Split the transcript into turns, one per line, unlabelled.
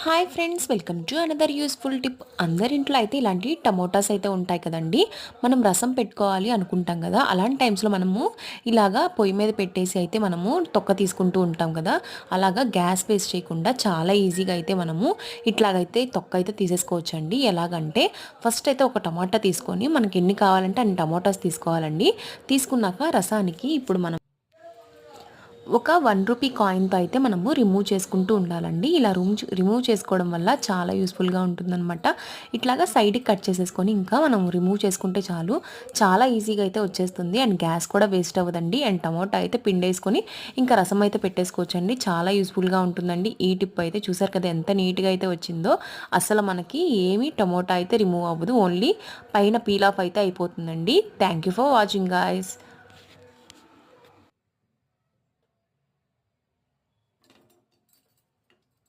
Hi friends, welcome to another useful tip. అందరి ఇంట్లో అయితే ఇలాంటి టమోటాస్ అయితే ఉంటాయి కదండి. మనం రసం పెట్టుకోవాలి అనుకుంటాం కదా, అలాంటి టైమ్స్లో మనము ఇలాగా పొయ్యి మీద పెట్టేసి అయితే మనము తొక్క తీసుకుంటూ ఉంటాం కదా. అలాగా గ్యాస్ వేస్ట్ చేయకుండా చాలా ఈజీగా అయితే మనము ఇట్లాగైతే తొక్క అయితే తీసేసుకోవచ్చండి. ఎలాగంటే ఫస్ట్ అయితే ఒక టమాటా తీసుకొని మనకి ఎన్ని కావాలంటే అన్ని టమాటాస్ తీసుకోవాలండి. తీసుకున్నాక రసానికి ఇప్పుడు మనం ఒక 1 రూపీ కాయిన్‌తో అయితే మనము రిమూవ్ చేసుకుంటూ ఉండాలండి. ఇలా రిమూవ్ చేసుకోవడం వల్ల చాలా యూస్‌ఫుల్‌గా ఉంటుందనమాట. ఇట్లాగా సైడ్‌కి కట్ చేసేసుకొని ఇంకా మనం రిమూవ్ చేసుకుంటే చాలు. చాలా ఈజీగా అయితే వచ్చేస్తుంది. అండ్ గ్యాస్ కూడా వేస్ట్ అవ్వదండి. అండ్ టమోటా అయితే పిండేసుకొని ఇంకా రసం అయితే పెట్టేసుకోవచ్చండి. చాలా యూస్‌ఫుల్‌గా ఉంటుందండి. ఈ టిప్ అయితే చూసారు కదా ఎంత నీట్‌గా అయితే వచ్చిందో. అసలు మనకి ఏమి టమోటా అయితే రిమూవ్ అవ్వదు. ఓన్లీ పైన పీల్ ఆఫ్ అయితే అయిపోతుందండి. Thank you for watching guys.